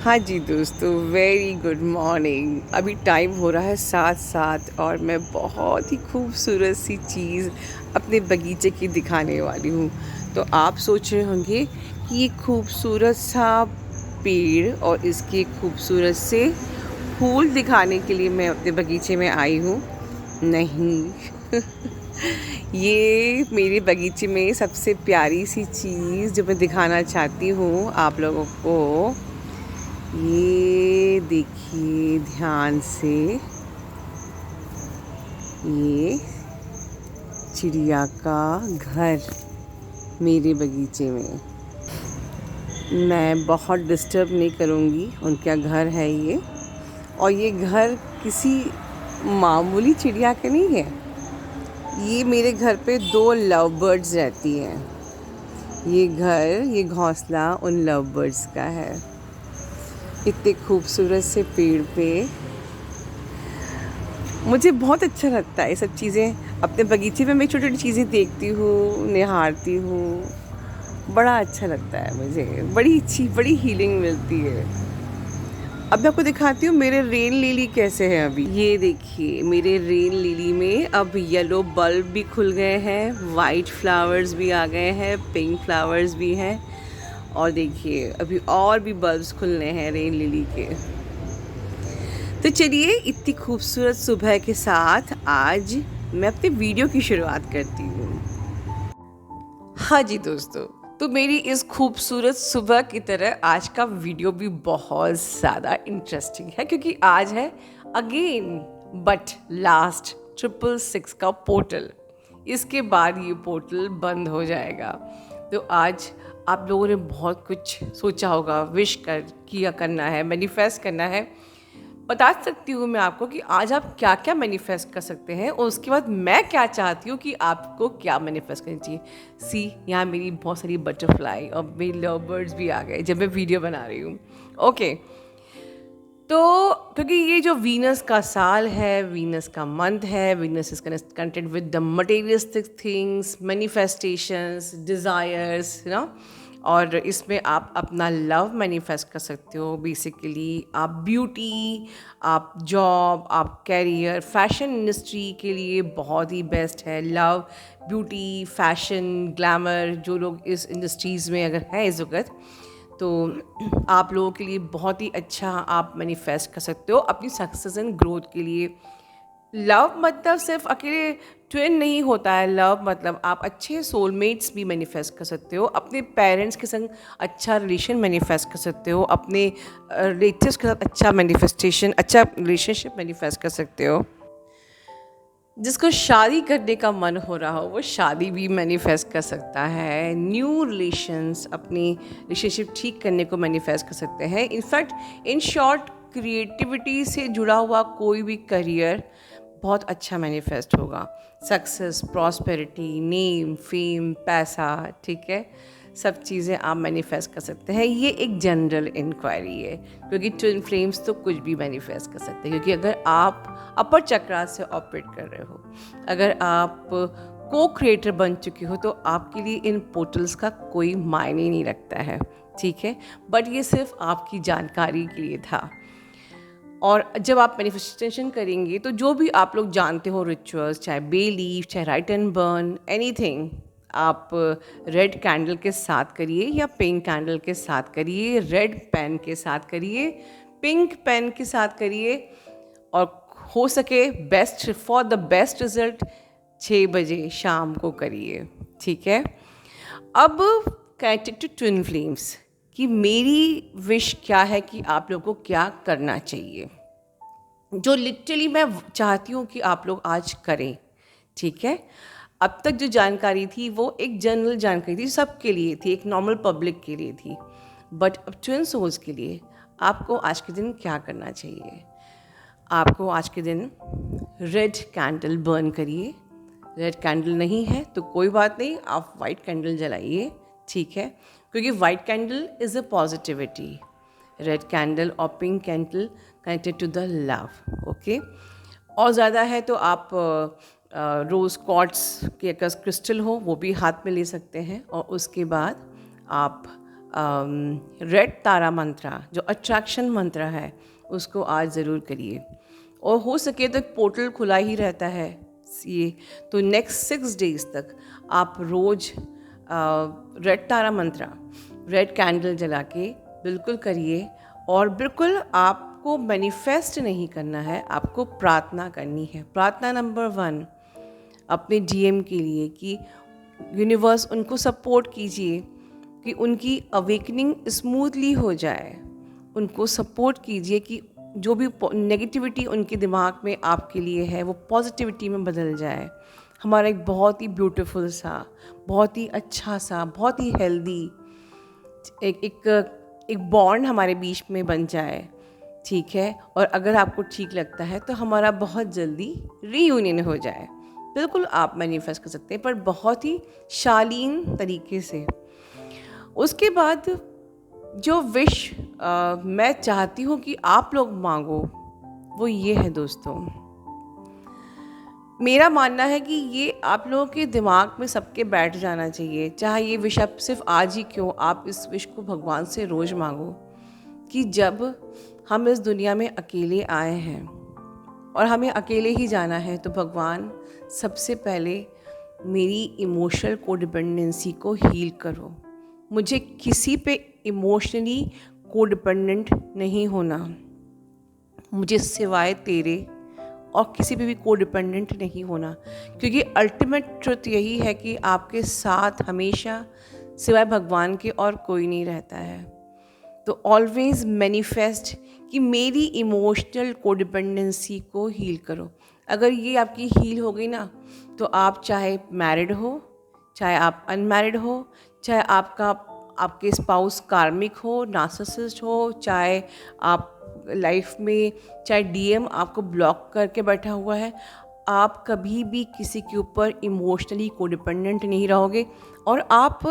हाँ जी दोस्तों, very good morning. अभी टाइम हो रहा है 7:07 और मैं बहुत ही खूबसूरत सी चीज़ अपने बगीचे की दिखाने वाली हूँ। तो आप सोच रहे होंगे कि ये खूबसूरत सा पेड़ और इसके खूबसूरत से फूल दिखाने के लिए मैं अपने बगीचे में आई हूँ। नहीं ये मेरे बगीचे में सबसे प्यारी सी चीज़ जो मैं दिखाना चाहती हूँ आप लोगों को, ये देखिए ध्यान से। ये चिड़िया का घर मेरे बगीचे में। मैं बहुत डिस्टर्ब नहीं करूँगी, उनका घर है ये। और ये घर किसी मामूली चिड़िया का नहीं है। ये मेरे घर पे 2 लव बर्ड्स रहती हैं। ये घोंसला उन लव बर्ड्स का है। इतने खूबसूरत से पेड़ पे मुझे बहुत अच्छा लगता है ये सब चीज़ें। अपने बगीचे में मैं छोटी-छोटी चीज़ें देखती हूँ, निहारती हूँ, बड़ा अच्छा लगता है मुझे। बड़ी हीलिंग मिलती है। अब मैं आपको दिखाती हूँ मेरे रेन लिली कैसे हैं अभी। ये देखिए मेरे रेन लिली में अब येलो बल्ब भी खुल गए हैं, वाइट फ्लावर्स भी आ गए हैं, पिंक फ्लावर्स भी हैं। और देखिए अभी और भी बल्ब्स खुलने हैं रेन लिली के। तो चलिए इतनी खूबसूरत सुबह के साथ आज मैं अपनी वीडियो की शुरुआत करती हूँ। हाँ जी दोस्तों, तो मेरी इस खूबसूरत सुबह की तरह आज का वीडियो भी बहुत ज़्यादा इंटरेस्टिंग है, क्योंकि आज है अगेन बट लास्ट 666 का पोर्टल। इसके बाद ये पोर्टल बंद हो जाएगा। तो आज आप लोगों ने बहुत कुछ सोचा होगा, विश किया करना है, मैनिफेस्ट करना है। बता सकती हूँ मैं आपको कि आज आप क्या क्या मैनिफेस्ट कर सकते हैं और उसके बाद मैं क्या चाहती हूँ कि आपको क्या मैनिफेस्ट करनी चाहिए। सी, यहाँ मेरी बहुत सारी बटरफ्लाई और मेरी लव बर्ड्स भी आ गए जब मैं वीडियो बना रही हूँ। ओके, तो क्योंकि ये जो वीनस का साल है, वीनस का मंथ है, Venus is connected with the materialistic things, manifestations, desires, और इसमें आप अपना लव मैनिफेस्ट कर सकते हो। बेसिकली आप ब्यूटी, आप जॉब, आप कैरियर, फैशन इंडस्ट्री के लिए बहुत ही बेस्ट है। लव, ब्यूटी, फैशन, ग्लैमर, जो लोग इस इंडस्ट्रीज़ में अगर हैं इस वक्त, तो आप लोगों के लिए बहुत ही अच्छा आप मैनिफेस्ट कर सकते हो अपनी सक्सेस एंड ग्रोथ के लिए। लव मतलब सिर्फ अकेले ट्विन नहीं होता है। लव मतलब आप अच्छे सोलमेट्स भी मैनिफेस्ट कर सकते हो, अपने पेरेंट्स के संग अच्छा रिलेशन मैनिफेस्ट कर सकते हो, अपने रिलेटिव्स के साथ अच्छा रिलेशनशिप मैनिफेस्ट कर सकते हो। जिसको शादी करने का मन हो रहा हो वो शादी भी मैनिफेस्ट कर सकता है। न्यू रिलेशंस, अपनी रिलेशनशिप ठीक करने को मैनिफेस्ट कर सकते हैं। इनफैक्ट इन शॉर्ट, क्रिएटिविटी से जुड़ा हुआ कोई भी करियर बहुत अच्छा मैनिफेस्ट होगा। सक्सेस, प्रॉस्पेरिटी, नेम, फेम, पैसा, ठीक है, सब चीज़ें आप मैनिफेस्ट कर सकते हैं। ये एक जनरल इंक्वायरी है, क्योंकि ट्विन फ्लेम्स तो कुछ भी मैनिफेस्ट कर सकते हैं। क्योंकि अगर आप अपर चक्रा से ऑपरेट कर रहे हो, अगर आप को क्रिएटर बन चुके हो, तो आपके लिए इन पोर्टल्स का कोई मायने नहीं रखता है, ठीक है। बट ये सिर्फ आपकी जानकारी के लिए था। और जब आप मैनिफेस्टेशन करेंगे तो जो भी आप लोग जानते हो रिचुअल्स, चाहे बे लीफ, चाहे राइट एंड बर्न, एनीथिंग, आप रेड कैंडल के साथ करिए या पिंक कैंडल के साथ करिए, रेड पेन के साथ करिए, पिंक पेन के साथ करिए, और हो सके फॉर द बेस्ट रिजल्ट 6 बजे शाम को करिए, ठीक है। अब कनेक्टेड टू ट्विन फ्लेम्स कि मेरी विश क्या है कि आप लोगों को क्या करना चाहिए, जो लिटरली मैं चाहती हूँ कि आप लोग आज करें, ठीक है। अब तक जो जानकारी थी वो एक जनरल जानकारी थी, सबके लिए थी, एक नॉर्मल पब्लिक के लिए थी। बट अब ट्विन सोल्स के लिए आपको आज के दिन क्या करना चाहिए। आपको आज के दिन रेड कैंडल बर्न करिए। रेड कैंडल नहीं है तो कोई बात नहीं, आप वाइट कैंडल जलाइए, ठीक है, क्योंकि white candle is a positivity, red candle और pink candle connected to the love, okay. और ज़्यादा है तो आप रोज़ क्वार्ट्स के अगर क्रिस्टल हो वो भी हाथ में ले सकते हैं। और उसके बाद आप रेड तारा मंत्रा जो अट्रैक्शन मंत्र है उसको आज ज़रूर करिए। और हो सके तो एक पोर्टल खुला ही रहता है ये, तो नेक्स्ट 6 डेज़ तक आप रोज़ रेड तारा मंत्रा, रेड कैंडल जला के बिल्कुल करिए। और बिल्कुल आपको मैनिफेस्ट नहीं करना है, आपको प्रार्थना करनी है। प्रार्थना नंबर 1 अपने डीएम के लिए कि यूनिवर्स उनको सपोर्ट कीजिए कि उनकी अवेकनिंग स्मूथली हो जाए। उनको सपोर्ट कीजिए कि जो भी नेगेटिविटी उनके दिमाग में आपके लिए है वो पॉजिटिविटी में बदल जाए। हमारा एक बहुत ही ब्यूटीफुल सा, बहुत ही अच्छा सा, बहुत ही हेल्दी एक बॉन्ड हमारे बीच में बन जाए, ठीक है। और अगर आपको ठीक लगता है तो हमारा बहुत जल्दी रीयूनियन हो जाए। बिल्कुल आप मैनिफेस्ट कर सकते हैं, पर बहुत ही शालीन तरीके से। उसके बाद जो विश मैं चाहती हूँ कि आप लोग मांगो वो ये है दोस्तों, मेरा मानना है कि ये आप लोगों के दिमाग में सबके बैठ जाना चाहिए। चाहे ये विश आप सिर्फ आज ही क्यों, आप इस विश को भगवान से रोज़ मांगो कि जब हम इस दुनिया में अकेले आए हैं और हमें अकेले ही जाना है, तो भगवान सबसे पहले मेरी इमोशनल कोडिपेंडेंसी को हील करो। मुझे किसी पे इमोशनली कोडिपेंडेंट नहीं होना, मुझे सिवाय तेरे और किसी पे भी कोडिपेंडेंट नहीं होना, क्योंकि अल्टीमेट ट्रुथ यही है कि आपके साथ हमेशा सिवाय भगवान के और कोई नहीं रहता है। तो ऑलवेज मैनिफेस्ट कि मेरी इमोशनल कोडिपेंडेंसी को हील करो। अगर ये आपकी हील हो गई ना, तो आप चाहे मैरिड हो, चाहे आप अनमैरिड हो, चाहे आपके स्पाउस कार्मिक हो, नार्सिसिस्ट हो, चाहे आप लाइफ में चाहे डीएम आपको ब्लॉक करके बैठा हुआ है, आप कभी भी किसी के ऊपर इमोशनली कोडिपेंडेंट नहीं रहोगे। और आप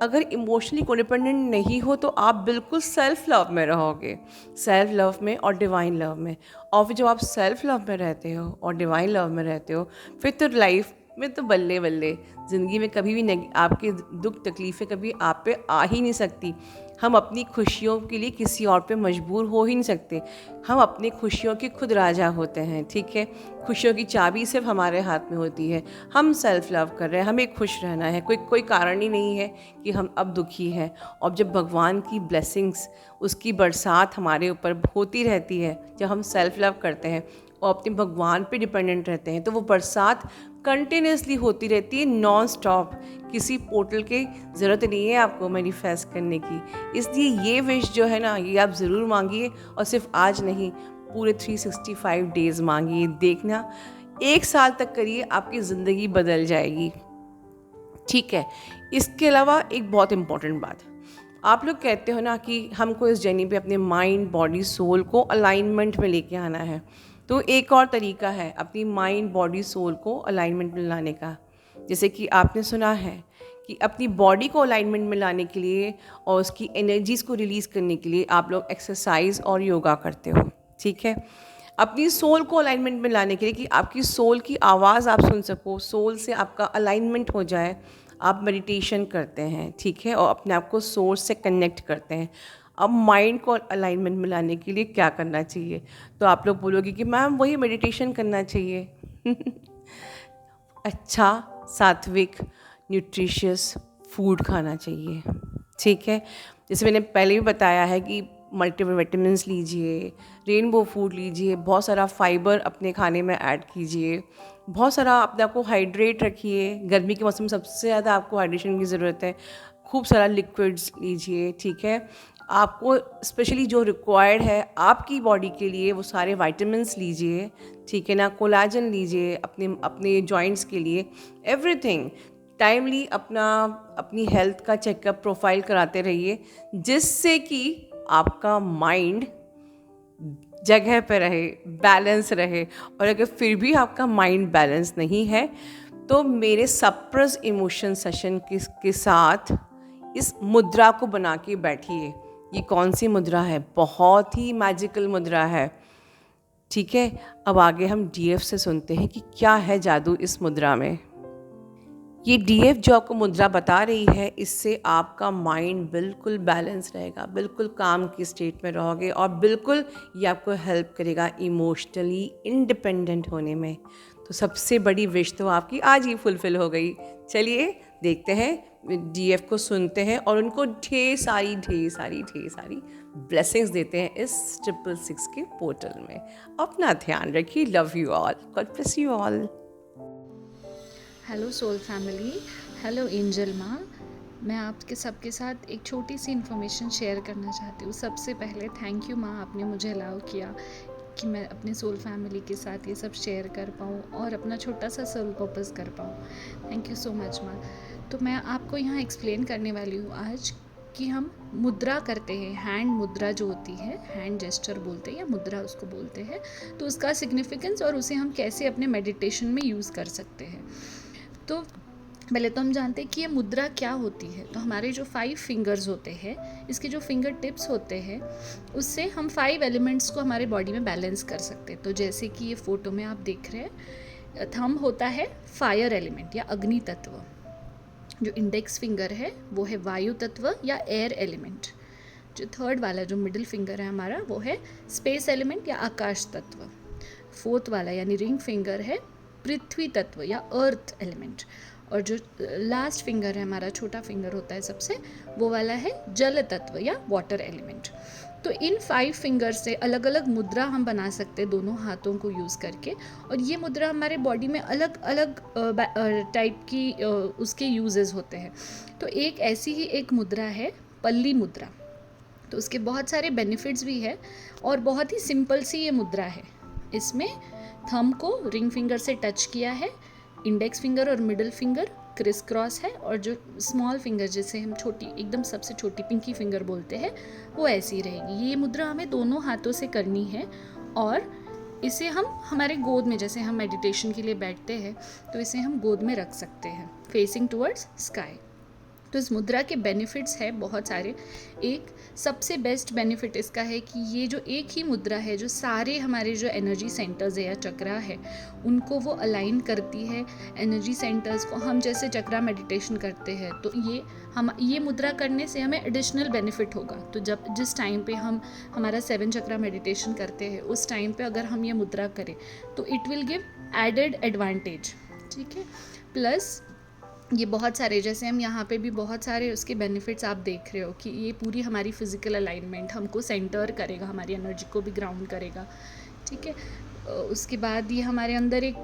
अगर इमोशनली कोडिपेंडेंट नहीं हो तो आप बिल्कुल सेल्फ लव में रहोगे, सेल्फ लव में और डिवाइन लव में। और फिर जब आप सेल्फ लव में रहते हो और डिवाइन लव में रहते हो, फिर तो लाइफ में तो बल्ले बल्ले, ज़िंदगी में कभी भी आपके दुख तकलीफ़ें कभी आप पे आ ही नहीं सकती। हम अपनी खुशियों के लिए किसी और पे मजबूर हो ही नहीं सकते। हम अपनी खुशियों के खुद राजा होते हैं, ठीक है। खुशियों की चाबी सिर्फ हमारे हाथ में होती है। हम सेल्फ लव कर रहे हैं, हमें खुश रहना है, कोई कारण ही नहीं है कि हम अब दुखी हैं। और जब भगवान की ब्लेसिंग्स, उसकी बरसात हमारे ऊपर होती रहती है, जब हम सेल्फ लव करते हैं और अपने भगवान पे डिपेंडेंट रहते हैं, तो वो बरसात कंटिन्यूसली होती रहती है, नॉन स्टॉप। किसी पोर्टल की ज़रूरत नहीं है आपको मैनिफेस्ट करने की। इसलिए ये विश जो है ना, ये आप ज़रूर मांगिए, और सिर्फ आज नहीं, पूरे 365 डेज़ मांगिए। देखना 1 साल तक करिए, आपकी ज़िंदगी बदल जाएगी, ठीक है। इसके अलावा एक बहुत इम्पॉर्टेंट बात, आप लोग कहते हो ना कि हमको इस जर्नी पे अपने माइंड, बॉडी, सोल को अलाइनमेंट में लेके आना है। तो एक और तरीका है अपनी माइंड, बॉडी, सोल को अलाइनमेंट में लाने का। जैसे कि आपने सुना है कि अपनी बॉडी को अलाइनमेंट में लाने के लिए और उसकी एनर्जीज़ को रिलीज़ करने के लिए आप लोग एक्सरसाइज और योगा करते हो, ठीक है। अपनी सोल को अलाइनमेंट में लाने के लिए कि आपकी सोल की आवाज़ आप सुन सको, सोल से आपका अलाइनमेंट हो जाए, आप मेडिटेशन करते हैं, ठीक है, और अपने आप को सोर्स से कनेक्ट करते हैं। अब माइंड को अलाइनमेंट में लाने के लिए क्या करना चाहिए? तो आप लोग बोलोगे कि मैम वही मेडिटेशन करना चाहिए। अच्छा सात्विक न्यूट्रिशियस फूड खाना चाहिए, ठीक है। जैसे मैंने पहले भी बताया है कि मल्टीविटामिन्स लीजिए, रेनबो फूड लीजिए, बहुत सारा फाइबर अपने खाने में ऐड कीजिए, बहुत सारा अपने आप को हाइड्रेट रखिए। गर्मी के मौसम में सबसे ज़्यादा आपको हाइड्रेशन की ज़रूरत है। खूब सारा लिक्विड्स लीजिए, ठीक है। आपको स्पेशली जो रिक्वायर्ड है आपकी बॉडी के लिए वो सारे विटामिन्स लीजिए, ठीक है ना। कोलाजन लीजिए अपने जॉइंट्स के लिए, एवरीथिंग टाइमली अपनी हेल्थ का चेकअप प्रोफाइल कराते रहिए, जिससे कि आपका माइंड जगह पे रहे, बैलेंस रहे। और अगर फिर भी आपका माइंड बैलेंस नहीं है तो मेरे सप्रेस इमोशन सेशन के साथ इस मुद्रा को बना के बैठिए। ये कौन सी मुद्रा है? बहुत ही मैजिकल मुद्रा है, ठीक है। अब आगे हम डीएफ से सुनते हैं कि क्या है जादू इस मुद्रा में। ये डीएफ जो आपको मुद्रा बता रही है, इससे आपका माइंड बिल्कुल बैलेंस रहेगा, बिल्कुल काम की स्टेट में रहोगे और बिल्कुल ये आपको हेल्प करेगा इमोशनली इंडिपेंडेंट होने में। तो सबसे बड़ी विश तो आपकी आज ही फुलफ़िल हो गई। चलिए देखते हैं, डीएफ को सुनते हैं और उनको ढेर सारी ब्लेसिंग्स देते हैं इस 666 के पोर्टल में। अपना ध्यान रखिए। Love you all. God bless you all. Hello soul family, hello angel माँ। मैं आपके सबके साथ एक छोटी सी इन्फॉर्मेशन शेयर करना चाहती हूँ। सबसे पहले थैंक यू माँ, आपने मुझे अलाउ किया कि मैं अपने सोल फैमिली के साथ ये सब शेयर कर पाऊँ और अपना छोटा सा सोल पर्पस कर पाऊँ। थैंक यू सो मच माँ। तो मैं आपको यहाँ एक्सप्लेन करने वाली हूँ आज कि हम मुद्रा करते हैं, हैंड मुद्रा जो होती है, हैंड जेस्चर बोलते हैं या मुद्रा उसको बोलते हैं, तो उसका सिग्निफिकेंस और उसे हम कैसे अपने मेडिटेशन में यूज़ कर सकते हैं। तो पहले तो हम जानते हैं कि ये मुद्रा क्या होती है। तो हमारे जो 5 फिंगर्स होते हैं, इसके जो फिंगर टिप्स होते हैं, उससे हम 5 एलिमेंट्स को हमारे बॉडी में बैलेंस कर सकते हैं। तो जैसे कि ये फ़ोटो में आप देख रहे हैं, थंब होता है फायर एलिमेंट या अग्नि तत्व। जो इंडेक्स फिंगर है वो है वायु तत्व या एयर एलिमेंट। जो थर्ड वाला जो मिडिल फिंगर है हमारा, वो है स्पेस एलिमेंट या आकाश तत्व। फोर्थ वाला यानी रिंग फिंगर है पृथ्वी तत्व या अर्थ एलिमेंट। और जो लास्ट फिंगर है हमारा, छोटा फिंगर होता है सबसे, वो वाला है जल तत्व या वाटर एलिमेंट। तो इन 5 फिंगर से अलग अलग मुद्रा हम बना सकते हैं दोनों हाथों को यूज़ करके। और ये मुद्रा हमारे बॉडी में अलग अलग टाइप की उसके यूजेस होते हैं। तो एक ऐसी ही एक मुद्रा है पल्ली मुद्रा। तो उसके बहुत सारे बेनिफिट्स भी है और बहुत ही सिंपल सी ये मुद्रा है। इसमें थंब को रिंग फिंगर से टच किया है, इंडेक्स फिंगर और मिडिल फिंगर क्रिस क्रॉस है, और जो स्मॉल फिंगर जिसे हम छोटी, एकदम सबसे छोटी पिंकी फिंगर बोलते हैं, वो ऐसी रहेगी। ये मुद्रा हमें दोनों हाथों से करनी है और इसे हम हमारे गोद में, जैसे हम मेडिटेशन के लिए बैठते हैं तो इसे हम गोद में रख सकते हैं फेसिंग टुवर्ड्स स्काई। तो इस मुद्रा के बेनिफिट्स है बहुत सारे। एक सबसे बेस्ट बेनिफिट इसका है कि ये जो एक ही मुद्रा है जो सारे हमारे जो एनर्जी सेंटर्स है या चक्रा है उनको वो अलाइन करती है। एनर्जी सेंटर्स को हम जैसे चक्रा मेडिटेशन करते हैं तो ये मुद्रा करने से हमें एडिशनल बेनिफिट होगा। तो जिस टाइम पे हम हमारा 7 चक्रा मेडिटेशन करते हैं उस टाइम पे अगर हम ये मुद्रा करें तो it will give added advantage. ठीक है। प्लस ये बहुत सारे, जैसे हम यहाँ पे भी बहुत सारे उसके बेनिफिट्स आप देख रहे हो कि ये पूरी हमारी फिज़िकल अलाइनमेंट हमको सेंटर करेगा, हमारी एनर्जी को भी ग्राउंड करेगा। ठीक है। उसके बाद ये हमारे अंदर एक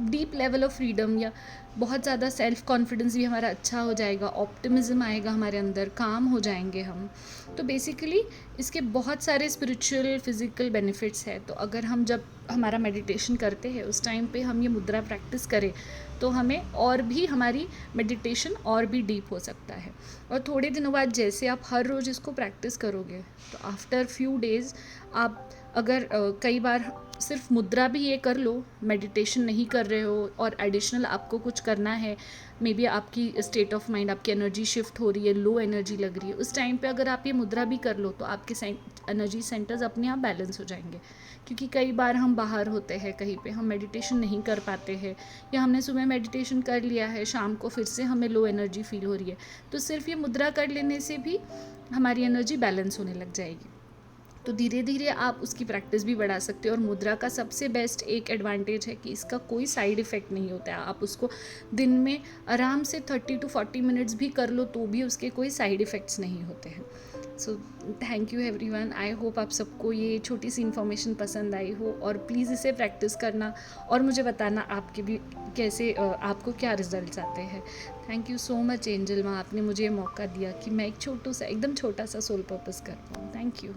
डीप लेवल ऑफ फ्रीडम या बहुत ज़्यादा सेल्फ कॉन्फिडेंस भी हमारा अच्छा हो जाएगा, ऑप्टिमिज्म आएगा हमारे अंदर, काम हो जाएंगे हम। तो बेसिकली इसके बहुत सारे स्पिरिचुअल फिज़िकल बेनिफिट्स है। तो अगर हम जब हमारा मेडिटेशन करते हैं उस टाइम पे हम ये मुद्रा प्रैक्टिस करें तो हमें और भी हमारी मेडिटेशन और भी डीप हो सकता है। और थोड़े दिनों बाद जैसे आप हर रोज़ इसको प्रैक्टिस करोगे तो आफ्टर फ्यू डेज़ आप अगर कई बार सिर्फ मुद्रा भी ये कर लो, मेडिटेशन नहीं कर रहे हो और एडिशनल आपको कुछ करना है, मे बी आपकी स्टेट ऑफ माइंड, आपकी एनर्जी शिफ्ट हो रही है, लो एनर्जी लग रही है, उस टाइम पे अगर आप ये मुद्रा भी कर लो तो आपके एनर्जी सेंटर्स अपने आप बैलेंस हो जाएंगे। क्योंकि कई बार हम बाहर होते हैं, कहीं पे हम मेडिटेशन नहीं कर पाते हैं, या हमने सुबह मेडिटेशन कर लिया है, शाम को फिर से हमें लो एनर्जी फील हो रही है, तो सिर्फ ये मुद्रा कर लेने से भी हमारी एनर्जी बैलेंस होने लग जाएगी। तो धीरे धीरे आप उसकी प्रैक्टिस भी बढ़ा सकते हो। और मुद्रा का सबसे बेस्ट एक एडवांटेज है कि इसका कोई साइड इफ़ेक्ट नहीं होता है। आप उसको दिन में आराम से 30 to 40 मिनट्स भी कर लो तो भी उसके कोई साइड इफ़ेक्ट्स नहीं होते हैं। So thank you everyone. I hope आप सबको ये छोटी सी इन्फॉर्मेशन पसंद आई हो और प्लीज़ इसे प्रैक्टिस करना और मुझे बताना आपके भी कैसे, आपको क्या रिजल्ट्स आते हैं। Thank you so much angel माँ, आपने मुझे मौका दिया कि मैं एक एकदम छोटा सा सोल पर्पस कर पाऊँ। Thank you.